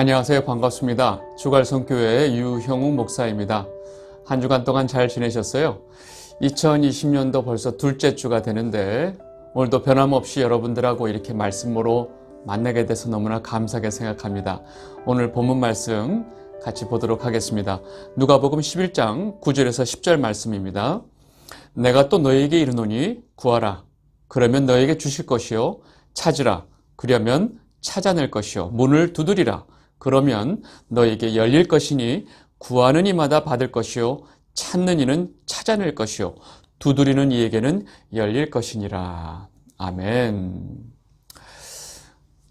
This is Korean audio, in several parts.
안녕하세요. 반갑습니다. 주갈성교회 유형욱 목사입니다. 한 주간 동안 잘 지내셨어요? 2020년도 벌써 둘째 주가 되는데 오늘도 변함없이 여러분들하고 이렇게 말씀으로 만나게 돼서 너무나 감사하게 생각합니다. 오늘 본문 말씀 같이 보도록 하겠습니다. 누가복음 11장 9절에서 10절 말씀입니다. 내가 또 너에게 이르노니 구하라. 그러면 너에게 주실 것이요. 찾으라. 그러면 찾아낼 것이요. 문을 두드리라. 그러면 너에게 열릴 것이니 구하는 이마다 받을 것이요. 찾는 이는 찾아낼 것이요. 두드리는 이에게는 열릴 것이니라. 아멘.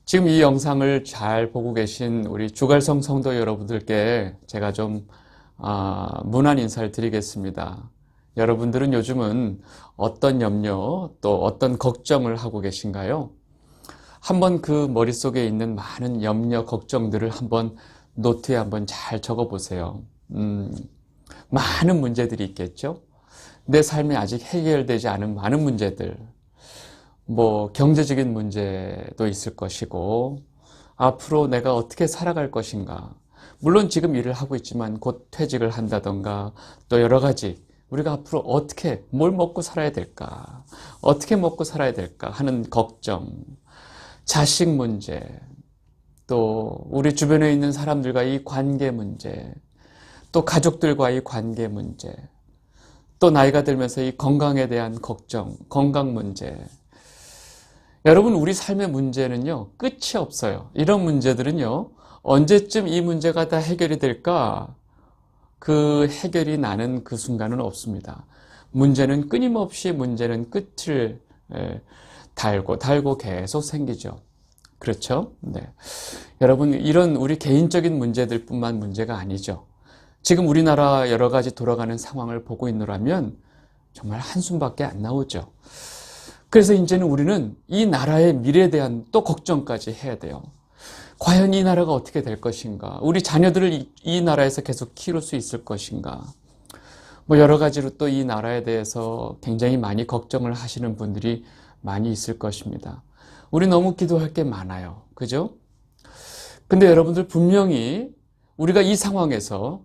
지금 이 영상을 잘 보고 계신 우리 주갈성 성도 여러분들께 제가 좀 문안 인사를 드리겠습니다. 여러분들은 요즘은 어떤 염려 또 어떤 걱정을 하고 계신가요? 한번 그 머릿속에 있는 많은 염려, 걱정들을 한번 노트에 한번 잘 적어보세요. 많은 문제들이 있겠죠? 내 삶에 아직 해결되지 않은 많은 문제들, 경제적인 문제도 있을 것이고, 앞으로 내가 어떻게 살아갈 것인가. 물론 지금 일을 하고 있지만 곧 퇴직을 한다던가, 또 여러 가지, 우리가 앞으로 뭘 먹고 살아야 될까? 어떻게 먹고 살아야 될까? 하는 걱정, 자식 문제, 또 우리 주변에 있는 사람들과의 관계 문제, 또 가족들과의 관계 문제, 또 나이가 들면서 이 건강에 대한 걱정, 건강 문제. 여러분, 우리 삶의 문제는요, 끝이 없어요. 이런 문제들은요, 언제쯤 이 문제가 다 해결이 될까? 그 해결이 나는 그 순간은 없습니다. 문제는 끊임없이 문제는 끝을 달고 계속 생기죠. 그렇죠? 네. 여러분, 이런 우리 개인적인 문제들 뿐만 문제가 아니죠. 지금 우리나라 여러 가지 돌아가는 상황을 보고 있노라면 정말 한숨밖에 안 나오죠. 그래서 이제는 우리는 이 나라의 미래에 대한 또 걱정까지 해야 돼요. 과연 이 나라가 어떻게 될 것인가? 우리 자녀들을 이 나라에서 계속 키울 수 있을 것인가? 여러 가지로 또 이 나라에 대해서 굉장히 많이 걱정을 하시는 분들이 많이 있을 것입니다. 우리 너무 기도할 게 많아요. 그죠? 근데 여러분들 분명히 우리가 이 상황에서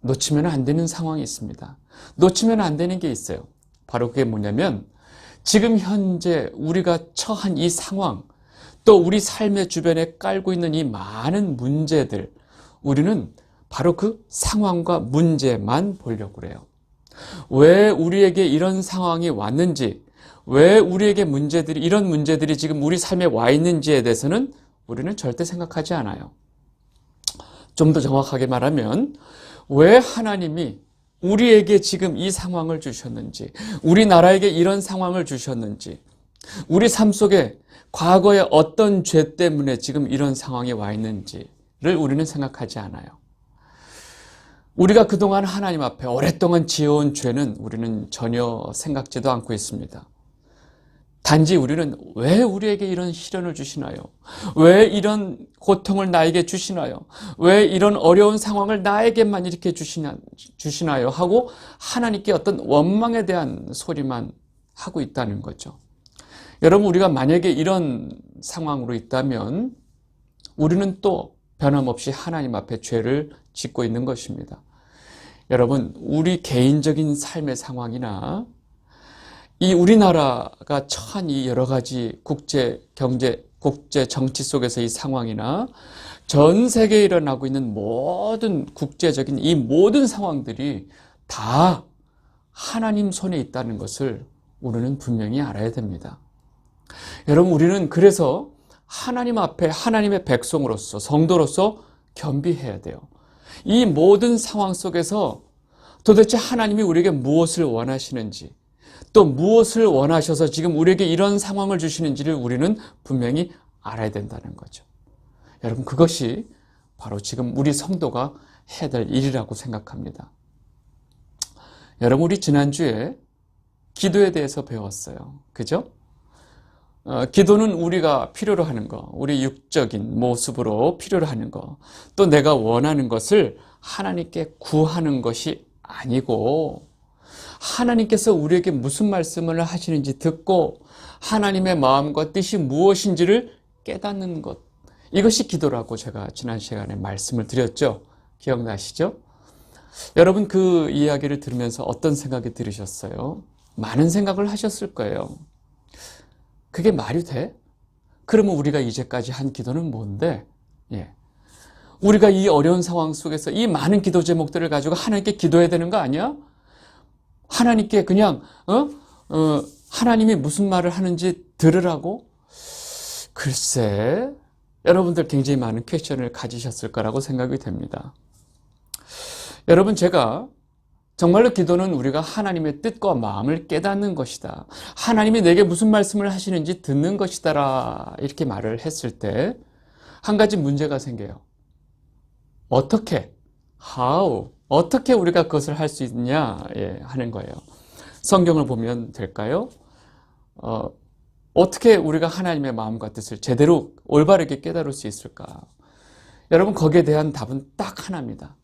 놓치면 안 되는 상황이 있습니다. 놓치면 안 되는 게 있어요. 바로 그게 뭐냐면 지금 현재 우리가 처한 이 상황, 또 우리 삶의 주변에 깔고 있는 이 많은 문제들, 우리는 바로 그 상황과 문제만 보려고 그래요. 왜 우리에게 이런 상황이 왔는지, 왜 우리에게 이런 문제들이 지금 우리 삶에 와 있는지에 대해서는 우리는 절대 생각하지 않아요. 좀 더 정확하게 말하면, 왜 하나님이 우리에게 지금 이 상황을 주셨는지, 우리나라에게 이런 상황을 주셨는지, 우리 삶 속에 과거에 어떤 죄 때문에 지금 이런 상황이 와 있는지를 우리는 생각하지 않아요. 우리가 그동안 하나님 앞에 오랫동안 지어온 죄는 우리는 전혀 생각지도 않고 있습니다. 단지 우리는 왜 우리에게 이런 시련을 주시나요? 왜 이런 고통을 나에게 주시나요? 왜 이런 어려운 상황을 나에게만 이렇게 주시나요? 하고 하나님께 어떤 원망에 대한 소리만 하고 있다는 거죠. 여러분, 우리가 만약에 이런 상황으로 있다면 우리는 또 변함없이 하나님 앞에 죄를 짓고 있는 것입니다. 여러분, 우리 개인적인 삶의 상황이나 이 우리나라가 처한 이 여러 가지 국제 경제, 국제 정치 속에서 이 상황이나 전 세계에 일어나고 있는 모든 국제적인 이 모든 상황들이 다 하나님 손에 있다는 것을 우리는 분명히 알아야 됩니다. 여러분, 우리는 그래서 하나님 앞에 하나님의 백성으로서, 성도로서 겸비해야 돼요. 이 모든 상황 속에서 도대체 하나님이 우리에게 무엇을 원하시는지, 또 무엇을 원하셔서 지금 우리에게 이런 상황을 주시는지를 우리는 분명히 알아야 된다는 거죠. 여러분, 그것이 바로 지금 우리 성도가 해야 될 일이라고 생각합니다. 여러분, 우리 지난주에 기도에 대해서 배웠어요. 그죠? 기도는 우리가 필요로 하는 거, 우리 육적인 모습으로 필요로 하는 거, 또 내가 원하는 것을 하나님께 구하는 것이 아니고 하나님께서 우리에게 무슨 말씀을 하시는지 듣고 하나님의 마음과 뜻이 무엇인지를 깨닫는 것, 이것이 기도라고 제가 지난 시간에 말씀을 드렸죠. 기억나시죠? 여러분 그 이야기를 들으면서 어떤 생각이 들으셨어요? 많은 생각을 하셨을 거예요. 그게 말이 돼? 그러면 우리가 이제까지 한 기도는 뭔데? 예. 우리가 이 어려운 상황 속에서 이 많은 기도 제목들을 가지고 하나님께 기도해야 되는 거 아니야? 하나님께 그냥 하나님이 무슨 말을 하는지 들으라고? 글쎄, 여러분들 굉장히 많은 퀘스천을 가지셨을 거라고 생각이 됩니다. 여러분, 제가 정말로 기도는 우리가 하나님의 뜻과 마음을 깨닫는 것이다. 하나님이 내게 무슨 말씀을 하시는지 듣는 것이다. 이렇게 말을 했을 때 한 가지 문제가 생겨요. 어떻게? How? 어떻게 우리가 그것을 할 수 있냐? 하는 거예요. 성경을 보면 될까요? 어떻게 우리가 하나님의 마음과 뜻을 제대로 올바르게 깨달을 수 있을까? 여러분, 거기에 대한 답은 딱 하나입니다.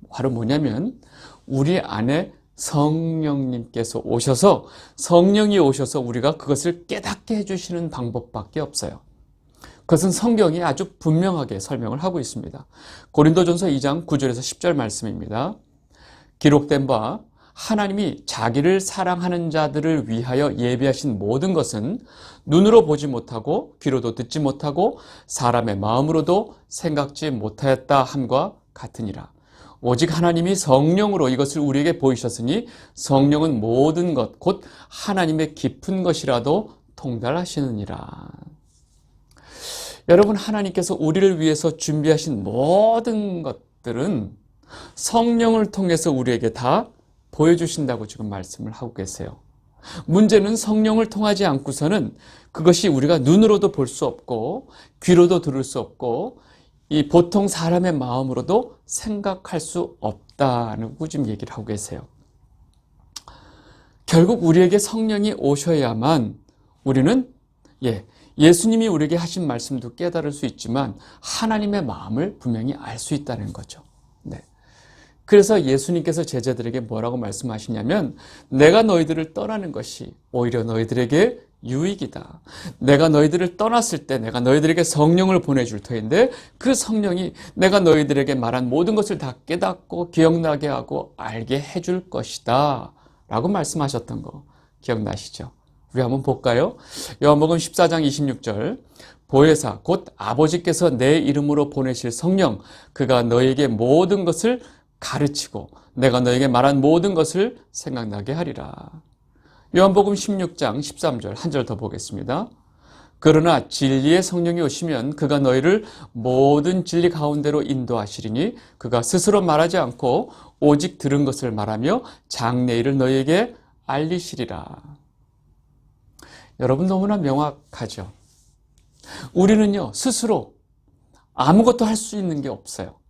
바로 뭐냐면 우리 안에 성령님께서 오셔서 성령이 오셔서 우리가 그것을 깨닫게 해주시는 방법밖에 없어요. 그것은 성경이 아주 분명하게 설명을 하고 있습니다. 고린도전서 2장 9절에서 10절 말씀입니다. 기록된 바 하나님이 자기를 사랑하는 자들을 위하여 예비하신 모든 것은 눈으로 보지 못하고 귀로도 듣지 못하고 사람의 마음으로도 생각지 못하였다 함과 같으니라. 오직 하나님이 성령으로 이것을 우리에게 보이셨으니 성령은 모든 것 곧 하나님의 깊은 것이라도 통달하시느니라. 여러분, 하나님께서 우리를 위해서 준비하신 모든 것들은 성령을 통해서 우리에게 다 보여주신다고 지금 말씀을 하고 계세요. 문제는 성령을 통하지 않고서는 그것이 우리가 눈으로도 볼 수 없고 귀로도 들을 수 없고 이 보통 사람의 마음으로도 생각할 수 없다는 지금 얘기를 하고 계세요. 결국 우리에게 성령이 오셔야만 우리는 예수님이 우리에게 하신 말씀도 깨달을 수 있지만 하나님의 마음을 분명히 알 수 있다는 거죠. 그래서 예수님께서 제자들에게 뭐라고 말씀하시냐면 내가 너희들을 떠나는 것이 오히려 너희들에게 유익이다. 내가 너희들을 떠났을 때 내가 너희들에게 성령을 보내줄 터인데 그 성령이 내가 너희들에게 말한 모든 것을 다 깨닫고 기억나게 하고 알게 해줄 것이다 라고 말씀하셨던 거 기억나시죠? 우리 한번 볼까요? 요한복음 14장 26절 보혜사 곧 아버지께서 내 이름으로 보내실 성령 그가 너에게 모든 것을 가르치고 내가 너에게 말한 모든 것을 생각나게 하리라. 요한복음 16장 13절 한 절 더 보겠습니다. 그러나 진리의 성령이 오시면 그가 너희를 모든 진리 가운데로 인도하시리니 그가 스스로 말하지 않고 오직 들은 것을 말하며 장래일을 너희에게 알리시리라. 여러분 너무나 명확하죠? 우리는요 스스로 아무것도 할 수 있는 게 없어요.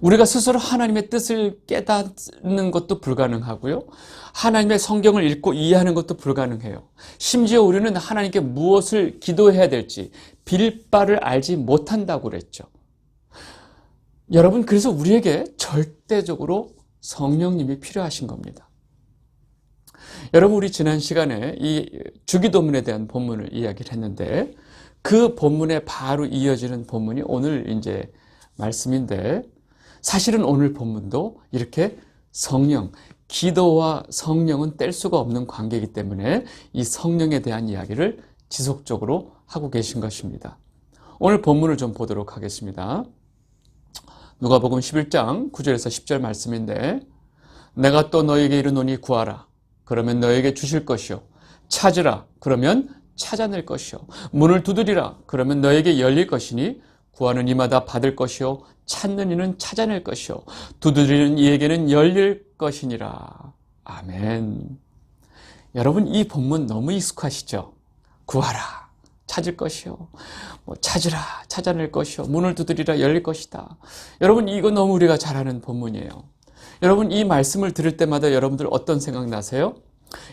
우리가 스스로 하나님의 뜻을 깨닫는 것도 불가능하고요. 하나님의 성경을 읽고 이해하는 것도 불가능해요. 심지어 우리는 하나님께 무엇을 기도해야 될지 빌 바를 알지 못한다고 그랬죠. 여러분 그래서 우리에게 절대적으로 성령님이 필요하신 겁니다. 여러분 우리 지난 시간에 이 주기도문에 대한 본문을 이야기를 했는데 그 본문에 바로 이어지는 본문이 오늘 이제 말씀인데 사실은 오늘 본문도 이렇게 성령, 기도와 성령은 뗄 수가 없는 관계이기 때문에 이 성령에 대한 이야기를 지속적으로 하고 계신 것입니다. 오늘 본문을 좀 보도록 하겠습니다. 누가복음 11장 9절에서 10절 말씀인데 내가 또 너에게 이르노니 구하라 그러면 너에게 주실 것이요 찾으라 그러면 찾아낼 것이요 문을 두드리라 그러면 너에게 열릴 것이니 구하는 이마다 받을 것이요 찾는 이는 찾아낼 것이요 두드리는 이에게는 열릴 것이니라. 아멘. 여러분 이 본문 너무 익숙하시죠? 구하라 찾을 것이요 찾으라 찾아낼 것이요 문을 두드리라 열릴 것이다. 여러분 이거 너무 우리가 잘 아는 본문이에요. 여러분 이 말씀을 들을 때마다 여러분들 어떤 생각 나세요?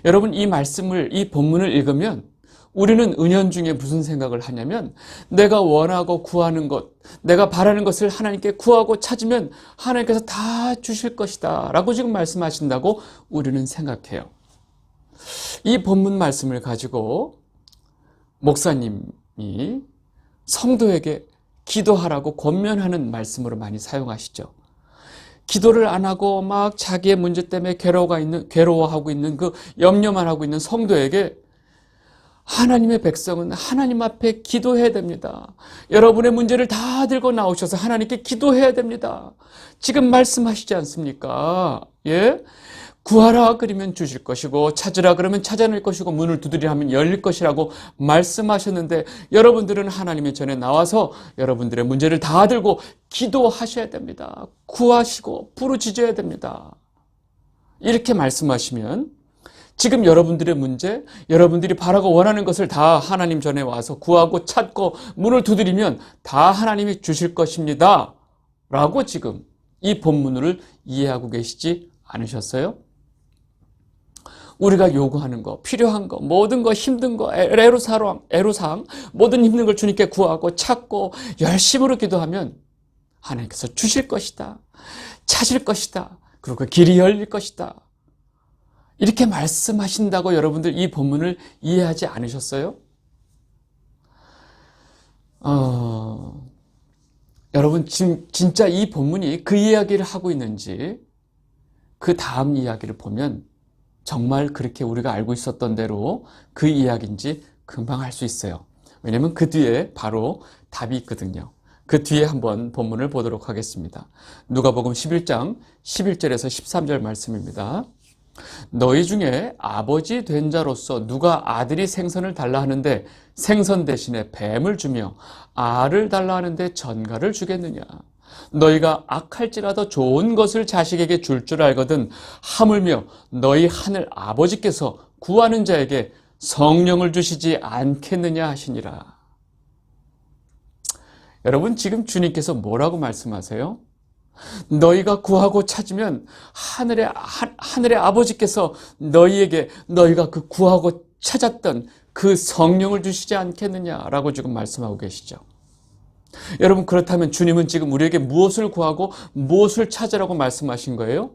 여러분 이 말씀을 이 본문을 읽으면 우리는 은연중에 무슨 생각을 하냐면 내가 원하고 구하는 것, 내가 바라는 것을 하나님께 구하고 찾으면 하나님께서 다 주실 것이다 라고 지금 말씀하신다고 우리는 생각해요. 이 본문 말씀을 가지고 목사님이 성도에게 기도하라고 권면하는 말씀으로 많이 사용하시죠. 기도를 안 하고 막 자기의 문제 때문에 괴로워하고 있는 그 염려만 하고 있는 성도에게 하나님의 백성은 하나님 앞에 기도해야 됩니다. 여러분의 문제를 다 들고 나오셔서 하나님께 기도해야 됩니다. 지금 말씀하시지 않습니까? 예? 구하라 그러면 주실 것이고 찾으라 그러면 찾아낼 것이고 문을 두드리라 하면 열릴 것이라고 말씀하셨는데 여러분들은 하나님의 전에 나와서 여러분들의 문제를 다 들고 기도하셔야 됩니다. 구하시고 부르짖어야 됩니다. 이렇게 말씀하시면 지금 여러분들의 문제, 여러분들이 바라고 원하는 것을 다 하나님 전에 와서 구하고 찾고 문을 두드리면 다 하나님이 주실 것입니다. 라고 지금 이 본문을 이해하고 계시지 않으셨어요? 우리가 요구하는 거, 필요한 거, 모든 거, 힘든 거, 애로사항, 모든 힘든 걸 주님께 구하고 찾고 열심으로 기도하면 하나님께서 주실 것이다. 찾을 것이다. 그리고 그 길이 열릴 것이다. 이렇게 말씀하신다고 여러분들 이 본문을 이해하지 않으셨어요? 여러분 진짜 이 본문이 그 이야기를 하고 있는지 그 다음 이야기를 보면 정말 그렇게 우리가 알고 있었던 대로 그 이야기인지 금방 알 수 있어요. 왜냐하면 그 뒤에 바로 답이 있거든요. 그 뒤에 한번 본문을 보도록 하겠습니다. 누가복음 11장 11절에서 13절 말씀입니다. 너희 중에 아버지 된 자로서 누가 아들이 생선을 달라 하는데 생선 대신에 뱀을 주며 알을 달라 하는데 전갈을 주겠느냐. 너희가 악할지라도 좋은 것을 자식에게 줄 줄 알거든 하물며 너희 하늘 아버지께서 구하는 자에게 성령을 주시지 않겠느냐 하시니라. 여러분 지금 주님께서 뭐라고 말씀하세요? 너희가 구하고 찾으면 하늘의 아버지께서 너희에게 너희가 그 구하고 찾았던 그 성령을 주시지 않겠느냐라고 지금 말씀하고 계시죠. 여러분 그렇다면 주님은 지금 우리에게 무엇을 구하고 무엇을 찾으라고 말씀하신 거예요?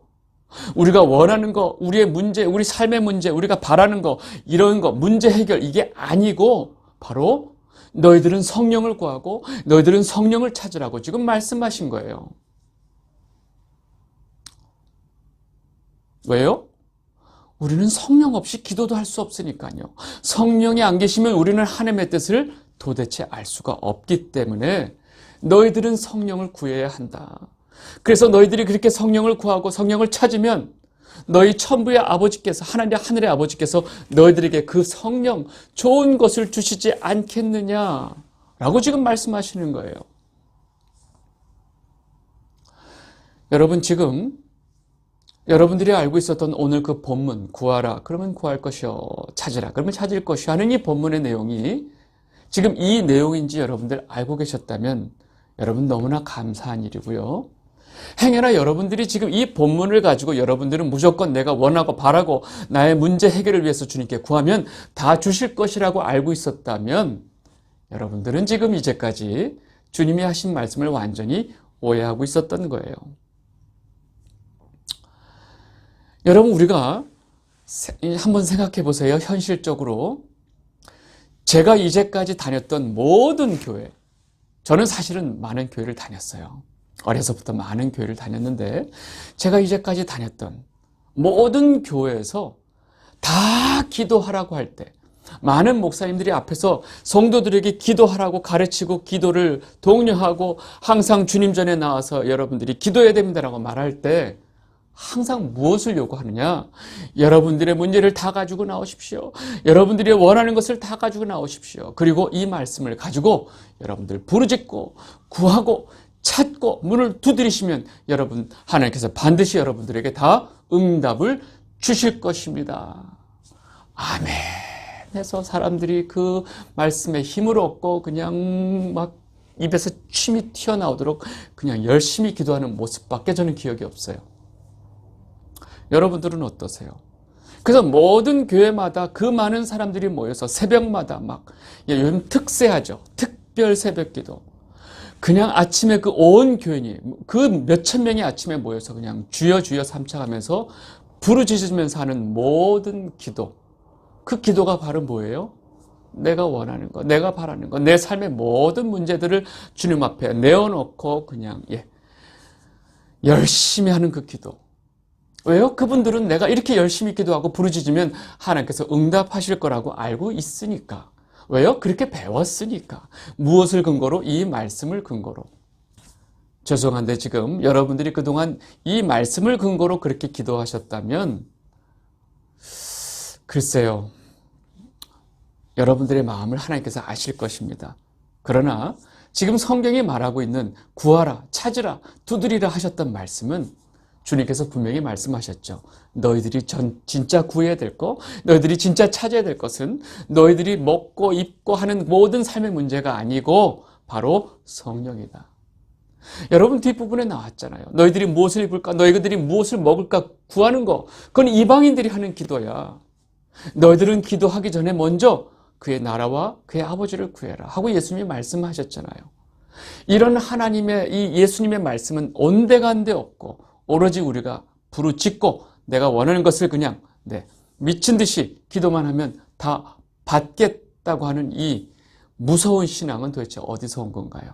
우리가 원하는 거, 우리의 문제, 우리 삶의 문제, 우리가 바라는 거, 이런 거, 문제 해결 이게 아니고 바로 너희들은 성령을 구하고 너희들은 성령을 찾으라고 지금 말씀하신 거예요. 왜요? 우리는 성령 없이 기도도 할 수 없으니까요. 성령이 안 계시면 우리는 하나님의 뜻을 도대체 알 수가 없기 때문에 너희들은 성령을 구해야 한다. 그래서 너희들이 그렇게 성령을 구하고 성령을 찾으면 너희 천부의 아버지께서 하늘의 아버지께서 너희들에게 그 성령 좋은 것을 주시지 않겠느냐라고 지금 말씀하시는 거예요. 여러분 지금 여러분들이 알고 있었던 오늘 그 본문 구하라 그러면 구할 것이요 찾으라 그러면 찾을 것이요 하는 이 본문의 내용이 지금 이 내용인지 여러분들 알고 계셨다면 여러분 너무나 감사한 일이고요. 행여나 여러분들이 지금 이 본문을 가지고 여러분들은 무조건 내가 원하고 바라고 나의 문제 해결을 위해서 주님께 구하면 다 주실 것이라고 알고 있었다면 여러분들은 지금 이제까지 주님이 하신 말씀을 완전히 오해하고 있었던 거예요. 여러분 우리가 한번 생각해 보세요. 현실적으로 제가 이제까지 다녔던 모든 교회, 저는 사실은 많은 교회를 다녔어요. 어려서부터 많은 교회를 다녔는데 제가 이제까지 다녔던 모든 교회에서 다 기도하라고 할 때 많은 목사님들이 앞에서 성도들에게 기도하라고 가르치고 기도를 독려하고 항상 주님 전에 나와서 여러분들이 기도해야 됩니다라고 말할 때 항상 무엇을 요구하느냐? 여러분들의 문제를 다 가지고 나오십시오. 여러분들이 원하는 것을 다 가지고 나오십시오. 그리고 이 말씀을 가지고 여러분들 부르짖고 구하고 찾고 문을 두드리시면 여러분 하나님께서 반드시 여러분들에게 다 응답을 주실 것입니다. 아멘 해서 사람들이 그 말씀에 힘을 얻고 그냥 막 입에서 침이 튀어나오도록 그냥 열심히 기도하는 모습밖에 저는 기억이 없어요. 여러분들은 어떠세요? 그래서 모든 교회마다 그 많은 사람들이 모여서 새벽마다 막 요즘 특세하죠. 특별 새벽기도. 그냥 아침에 그 온 교인이 그 몇천 명이 아침에 모여서 그냥 주여 주여 삼창하면서 부르짖으면서 하는 모든 기도. 그 기도가 바로 뭐예요? 내가 원하는 거, 내가 바라는 거, 내 삶의 모든 문제들을 주님 앞에 내어놓고 그냥 열심히 하는 그 기도. 왜요? 그분들은 내가 이렇게 열심히 기도하고 부르짖으면 하나님께서 응답하실 거라고 알고 있으니까. 왜요? 그렇게 배웠으니까. 무엇을 근거로? 이 말씀을 근거로. 죄송한데 지금 여러분들이 그동안 이 말씀을 근거로 그렇게 기도하셨다면 글쎄요. 여러분들의 마음을 하나님께서 아실 것입니다. 그러나 지금 성경이 말하고 있는 구하라, 찾으라, 두드리라 하셨던 말씀은 주님께서 분명히 말씀하셨죠. 너희들이 진짜 구해야 될 거, 너희들이 진짜 찾아야 될 것은 너희들이 먹고 입고 하는 모든 삶의 문제가 아니고 바로 성령이다. 여러분 뒷부분에 나왔잖아요. 너희들이 무엇을 입을까, 너희들이 무엇을 먹을까 구하는 거, 그건 이방인들이 하는 기도야. 너희들은 기도하기 전에 먼저 그의 나라와 그의 아버지를 구해라 하고 예수님이 말씀하셨잖아요. 이런 하나님의 이 예수님의 말씀은 온데간데 없고 오로지 우리가 부르짖고 내가 원하는 것을 그냥 미친 듯이 기도만 하면 다 받겠다고 하는 이 무서운 신앙은 도대체 어디서 온 건가요?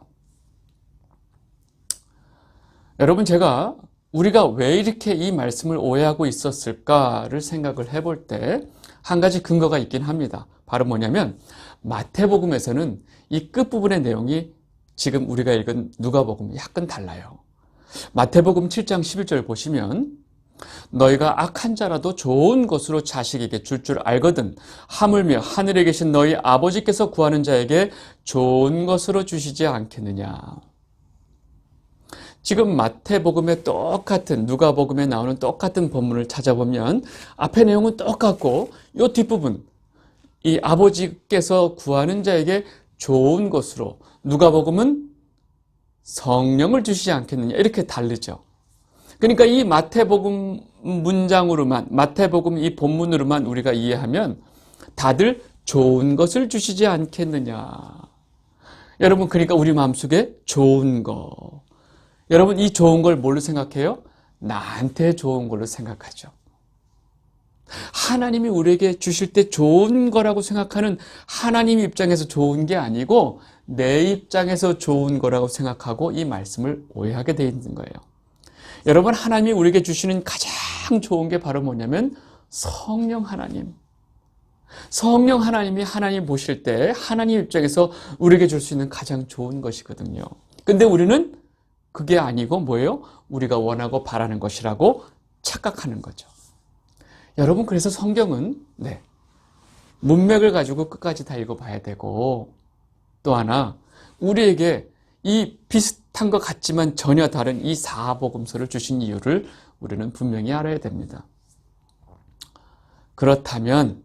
여러분 제가 우리가 왜 이렇게 이 말씀을 오해하고 있었을까를 생각을 해볼 때 한 가지 근거가 있긴 합니다. 바로 뭐냐면 마태복음에서는 이 끝부분의 내용이 지금 우리가 읽은 누가복음과 약간 달라요. 마태복음 7장 11절 보시면 너희가 악한 자라도 좋은 것으로 자식에게 줄 줄 알거든 하물며 하늘에 계신 너희 아버지께서 구하는 자에게 좋은 것으로 주시지 않겠느냐. 지금 마태복음에 똑같은 누가복음에 나오는 똑같은 본문을 찾아보면 앞의 내용은 똑같고 이 뒷부분 이 아버지께서 구하는 자에게 좋은 것으로 누가복음은 성령을 주시지 않겠느냐 이렇게 다르죠. 그러니까 이 마태복음 문장으로만 마태복음 이 본문으로만 우리가 이해하면 다들 좋은 것을 주시지 않겠느냐. 여러분 그러니까 우리 마음속에 좋은 거. 여러분 이 좋은 걸 뭘로 생각해요? 나한테 좋은 걸로 생각하죠. 하나님이 우리에게 주실 때 좋은 거라고 생각하는 하나님 입장에서 좋은 게 아니고 내 입장에서 좋은 거라고 생각하고 이 말씀을 오해하게 되어 있는 거예요. 여러분 하나님이 우리에게 주시는 가장 좋은 게 바로 뭐냐면 성령 하나님. 성령 하나님이 하나님 보실 때 하나님 입장에서 우리에게 줄 수 있는 가장 좋은 것이거든요. 근데 우리는 그게 아니고 뭐예요? 우리가 원하고 바라는 것이라고 착각하는 거죠. 여러분 그래서 성경은 문맥을 가지고 끝까지 다 읽어봐야 되고 또 하나 우리에게 이 비슷한 것 같지만 전혀 다른 이 사복음서를 주신 이유를 우리는 분명히 알아야 됩니다. 그렇다면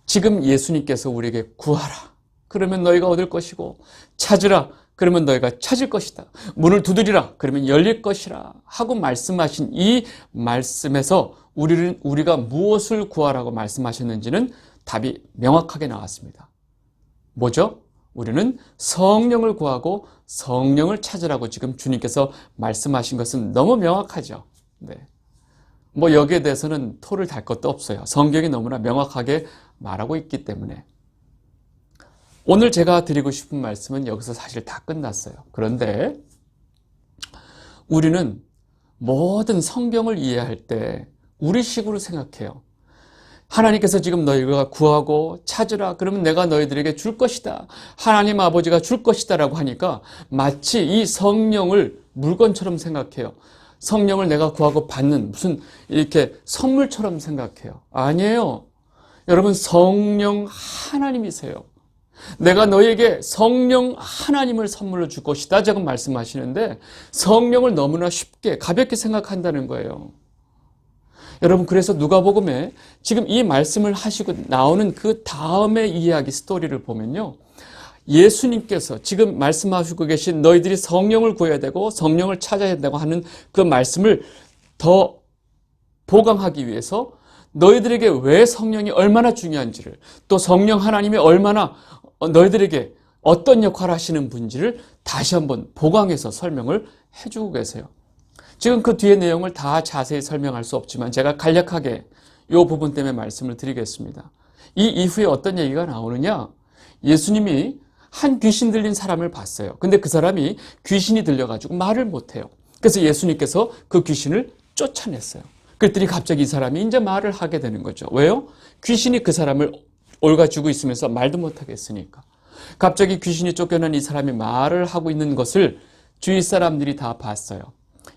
지금 예수님께서 우리에게 구하라 그러면 너희가 얻을 것이고 찾으라 그러면 너희가 찾을 것이다. 문을 두드리라. 그러면 열릴 것이라. 하고 말씀하신 이 말씀에서 우리가 무엇을 구하라고 말씀하셨는지는 답이 명확하게 나왔습니다. 뭐죠? 우리는 성령을 구하고 성령을 찾으라고 지금 주님께서 말씀하신 것은 너무 명확하죠. 뭐 여기에 대해서는 토를 달 것도 없어요. 성경이 너무나 명확하게 말하고 있기 때문에. 오늘 제가 드리고 싶은 말씀은 여기서 사실 다 끝났어요. 그런데 우리는 모든 성경을 이해할 때 우리식으로 생각해요. 하나님께서 지금 너희가 구하고 찾으라 그러면 내가 너희들에게 줄 것이다. 하나님 아버지가 줄 것이다 라고 하니까 마치 이 성령을 물건처럼 생각해요. 성령을 내가 구하고 받는 무슨 이렇게 선물처럼 생각해요. 아니에요. 여러분 성령 하나님이세요. 내가 너에게 성령 하나님을 선물로 줄 것이다. 지금 말씀하시는데 성령을 너무나 쉽게 가볍게 생각한다는 거예요. 여러분 그래서 누가복음에 지금 이 말씀을 하시고 나오는 그 다음의 이야기 스토리를 보면요. 예수님께서 지금 말씀하시고 계신 너희들이 성령을 구해야 되고 성령을 찾아야 된다고 하는 그 말씀을 더 보강하기 위해서 너희들에게 왜 성령이 얼마나 중요한지를 또 성령 하나님이 얼마나 너희들에게 어떤 역할을 하시는 분인지를 다시 한번 보강해서 설명을 해주고 계세요. 지금 그 뒤의 내용을 다 자세히 설명할 수 없지만 제가 간략하게 이 부분 때문에 말씀을 드리겠습니다. 이 이후에 어떤 얘기가 나오느냐? 예수님이 한 귀신 들린 사람을 봤어요. 근데 그 사람이 귀신이 들려가지고 말을 못해요. 그래서 예수님께서 그 귀신을 쫓아냈어요. 그랬더니 갑자기 이 사람이 이제 말을 하게 되는 거죠. 왜요? 귀신이 그 사람을 옮아주고 있으면서 말도 못하게 했으니까. 갑자기 귀신이 쫓겨난 이 사람이 말을 하고 있는 것을 주위 사람들이 다 봤어요.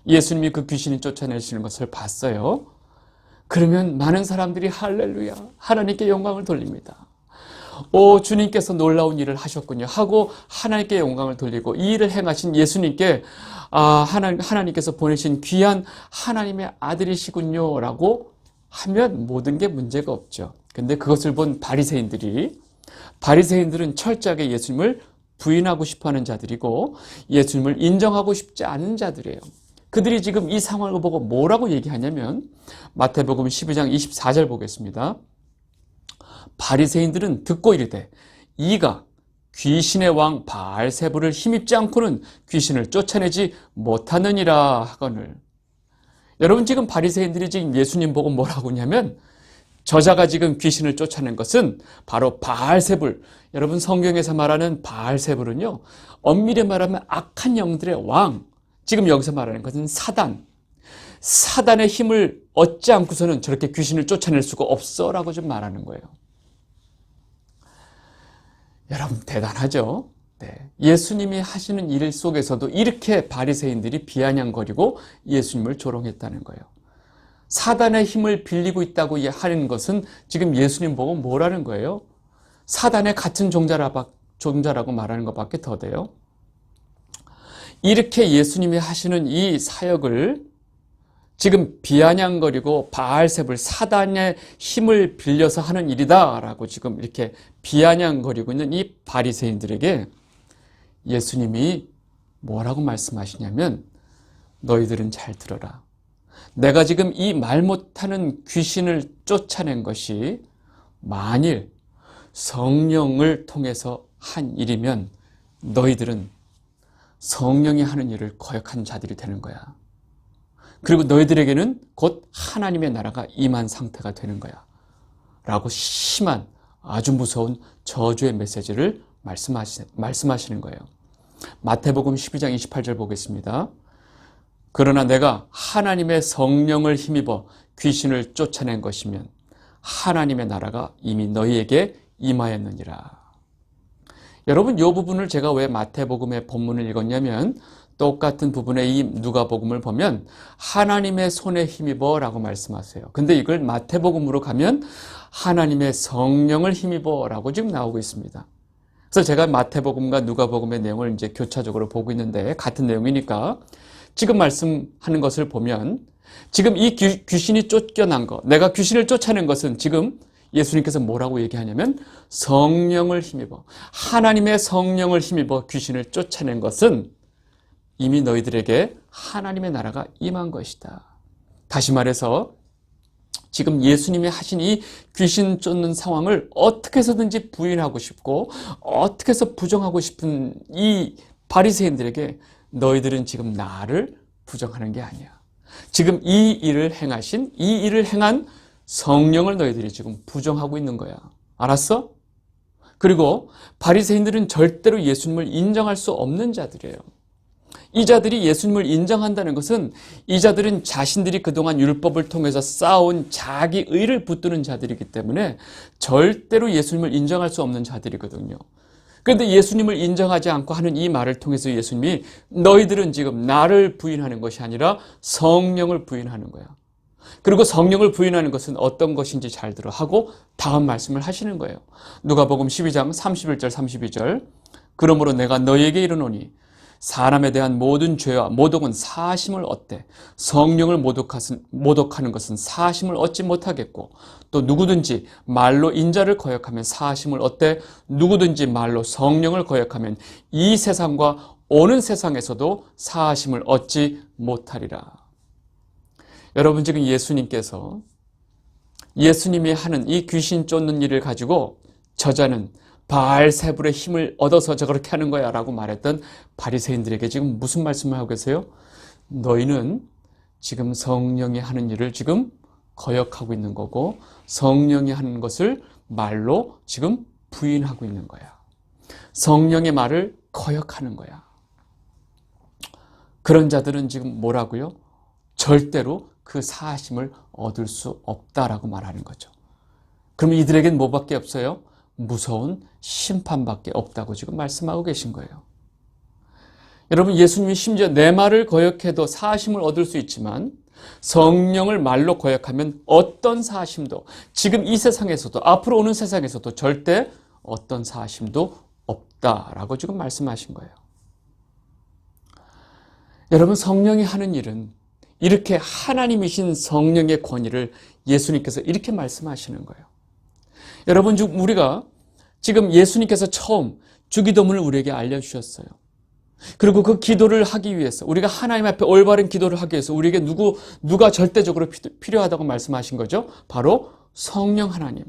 예수님이 그 귀신이 쫓아내시는 것을 봤어요. 그러면 많은 사람들이 할렐루야, 하나님께 영광을 돌립니다. 오, 주님께서 놀라운 일을 하셨군요 하고 하나님께 영광을 돌리고, 이 일을 행하신 예수님께 하나님께서 보내신 귀한 하나님의 아들이시군요 라고 하면 모든 게 문제가 없죠. 근데 그것을 본 바리새인들은 철저하게 예수님을 부인하고 싶어하는 자들이고 예수님을 인정하고 싶지 않은 자들이에요. 그들이 지금 이 상황을 보고 뭐라고 얘기하냐면, 마태복음 12장 24절 보겠습니다. 바리새인들은 듣고 이르되 이가 귀신의 왕 바알세불을 힘입지 않고는 귀신을 쫓아내지 못하느니라 하거늘. 여러분, 지금 바리새인들이 지금 예수님 보고 뭐라고 하냐면, 저자가 지금 귀신을 쫓아낸 것은 바로 바알세불. 여러분, 성경에서 말하는 바알세불은요, 엄밀히 말하면 악한 영들의 왕. 지금 여기서 말하는 것은 사단의 힘을 얻지 않고서는 저렇게 귀신을 쫓아낼 수가 없어 라고 좀 말하는 거예요. 여러분, 대단하죠? 네. 예수님이 하시는 일 속에서도 이렇게 바리새인들이 비아냥거리고 예수님을 조롱했다는 거예요. 사단의 힘을 빌리고 있다고 하는 것은 지금 예수님 보고 뭐라는 거예요? 사단의 같은 종자라고 말하는 것밖에 더 돼요. 이렇게 예수님이 하시는 이 사역을 지금 비아냥거리고 바알세불, 사단의 힘을 빌려서 하는 일이다라고 지금 이렇게 비아냥거리고 있는 이 바리새인들에게 예수님이 뭐라고 말씀하시냐면, 너희들은 잘 들어라. 내가 지금 이 말 못하는 귀신을 쫓아낸 것이 만일 성령을 통해서 한 일이면 너희들은 성령이 하는 일을 거역한 자들이 되는 거야. 그리고 너희들에게는 곧 하나님의 나라가 임한 상태가 되는 거야 라고 심한, 아주 무서운 저주의 메시지를 말씀하시는 거예요. 마태복음 12장 28절 보겠습니다. 그러나 내가 하나님의 성령을 힘입어 귀신을 쫓아낸 것이면 하나님의 나라가 이미 너희에게 임하였느니라. 여러분, 이 부분을 제가 왜 마태복음의 본문을 읽었냐면, 똑같은 부분의 이 누가복음을 보면 하나님의 손에 힘입어 라고 말씀하세요. 근데 이걸 마태복음으로 가면 하나님의 성령을 힘입어 라고 지금 나오고 있습니다. 그래서 제가 마태복음과 누가복음의 내용을 이제 교차적으로 보고 있는데, 같은 내용이니까 지금 말씀하는 것을 보면, 지금 이 귀신이 쫓겨난 것, 내가 귀신을 쫓아낸 것은 지금 예수님께서 뭐라고 얘기하냐면, 성령을 힘입어, 하나님의 성령을 힘입어 귀신을 쫓아낸 것은 이미 너희들에게 하나님의 나라가 임한 것이다. 다시 말해서 지금 예수님이 하신 이 귀신 쫓는 상황을 어떻게 해서든지 부인하고 싶고 어떻게 해서 부정하고 싶은 이 바리새인들에게, 너희들은 지금 나를 부정하는 게 아니야. 지금 이 일을 행한 성령을 너희들이 지금 부정하고 있는 거야. 알았어? 그리고 바리새인들은 절대로 예수님을 인정할 수 없는 자들이에요. 이 자들이 예수님을 인정한다는 것은 이 자들은 자신들이 그동안 율법을 통해서 쌓아온 자기 의를 붙드는 자들이기 때문에 절대로 예수님을 인정할 수 없는 자들이거든요. 그런데 예수님을 인정하지 않고 하는 이 말을 통해서 예수님이, 너희들은 지금 나를 부인하는 것이 아니라 성령을 부인하는 거야. 그리고 성령을 부인하는 것은 어떤 것인지 잘 들어 하고 다음 말씀을 하시는 거예요. 누가복음 12장 31절 32절. 그러므로 내가 너희에게 이르노니 사람에 대한 모든 죄와 모독은 사하심을 얻되 성령을 모독하는 것은 사하심을 얻지 못하겠고, 또 누구든지 말로 인자를 거역하면 사하심을 얻되 누구든지 말로 성령을 거역하면 이 세상과 오는 세상에서도 사하심을 얻지 못하리라. 여러분, 지금 예수님께서 예수님이 하는 이 귀신 쫓는 일을 가지고 저자는 바알세불의 힘을 얻어서 저렇게 하는 거야 라고 말했던 바리새인들에게 지금 무슨 말씀을 하고 계세요? 너희는 지금 성령이 하는 일을 지금 거역하고 있는 거고 성령이 하는 것을 말로 지금 부인하고 있는 거야. 성령의 말을 거역하는 거야. 그런 자들은 지금 뭐라고요? 절대로 그 사하심을 얻을 수 없다라고 말하는 거죠. 그럼 이들에겐 뭐밖에 없어요? 무서운 심판밖에 없다고 지금 말씀하고 계신 거예요. 여러분, 예수님이 심지어 내 말을 거역해도 사하심을 얻을 수 있지만 성령을 말로 거역하면 어떤 사하심도, 지금 이 세상에서도 앞으로 오는 세상에서도 절대 어떤 사하심도 없다라고 지금 말씀하신 거예요. 여러분, 성령이 하는 일은 이렇게 하나님이신 성령의 권위를 예수님께서 이렇게 말씀하시는 거예요. 여러분, 우리가 지금 예수님께서 처음 주기도문을 우리에게 알려주셨어요. 그리고 그 기도를 하기 위해서, 우리가 하나님 앞에 올바른 기도를 하기 위해서 우리에게 누가 절대적으로 필요하다고 말씀하신 거죠? 바로 성령 하나님.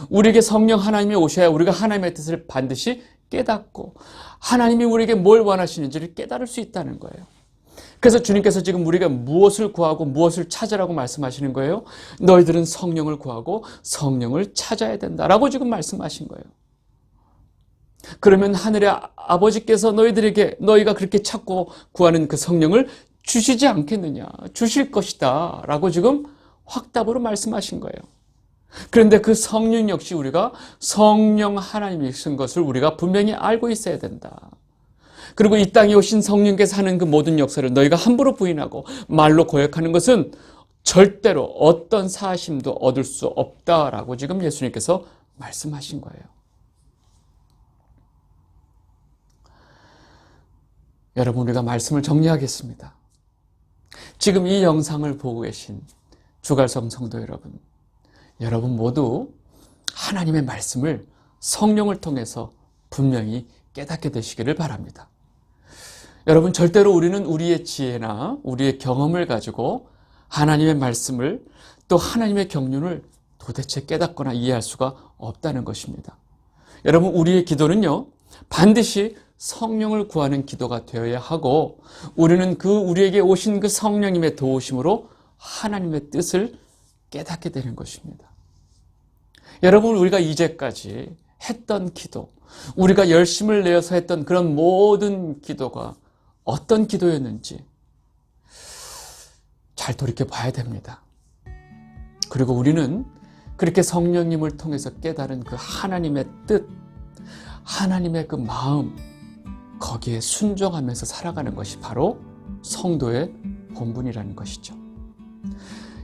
우리에게 성령 하나님이 오셔야 우리가 하나님의 뜻을 반드시 깨닫고 하나님이 우리에게 뭘 원하시는지를 깨달을 수 있다는 거예요. 그래서 주님께서 지금 우리가 무엇을 구하고 무엇을 찾으라고 말씀하시는 거예요? 너희들은 성령을 구하고 성령을 찾아야 된다라고 지금 말씀하신 거예요. 그러면 하늘의 아버지께서 너희가 그렇게 찾고 구하는 그 성령을 주시지 않겠느냐? 주실 것이다 라고 지금 확답으로 말씀하신 거예요. 그런데 그 성령 역시 우리가 성령 하나님이신 것을 우리가 분명히 알고 있어야 된다. 그리고 이 땅에 오신 성령께서 하는 그 모든 역사를 너희가 함부로 부인하고 말로 고역하는 것은 절대로 어떤 사하심도 얻을 수 없다라고 지금 예수님께서 말씀하신 거예요. 여러분, 우리가 말씀을 정리하겠습니다. 지금 이 영상을 보고 계신 주갈성 성도 여러분 모두 하나님의 말씀을 성령을 통해서 분명히 깨닫게 되시기를 바랍니다. 여러분, 절대로 우리는 우리의 지혜나 우리의 경험을 가지고 하나님의 말씀을 또 하나님의 경륜을 도대체 깨닫거나 이해할 수가 없다는 것입니다. 여러분, 우리의 기도는요, 반드시 성령을 구하는 기도가 되어야 하고 우리는 우리에게 오신 그 성령님의 도우심으로 하나님의 뜻을 깨닫게 되는 것입니다. 여러분, 우리가 이제까지 했던 기도, 우리가 열심을 내어서 했던 그런 모든 기도가 어떤 기도였는지 잘 돌이켜 봐야 됩니다. 그리고 우리는 그렇게 성령님을 통해서 깨달은 그 하나님의 뜻, 하나님의 그 마음, 거기에 순종하면서 살아가는 것이 바로 성도의 본분이라는 것이죠.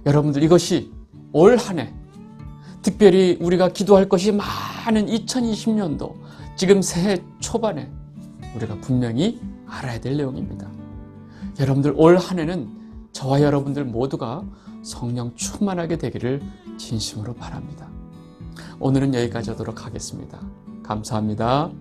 여러분들, 이것이 올 한 해, 특별히 우리가 기도할 것이 많은 2020년도, 지금 새해 초반에 우리가 분명히 알아야 될 내용입니다. 여러분들, 올 한 해는 저와 여러분들 모두가 성령 충만하게 되기를 진심으로 바랍니다. 오늘은 여기까지 하도록 하겠습니다. 감사합니다.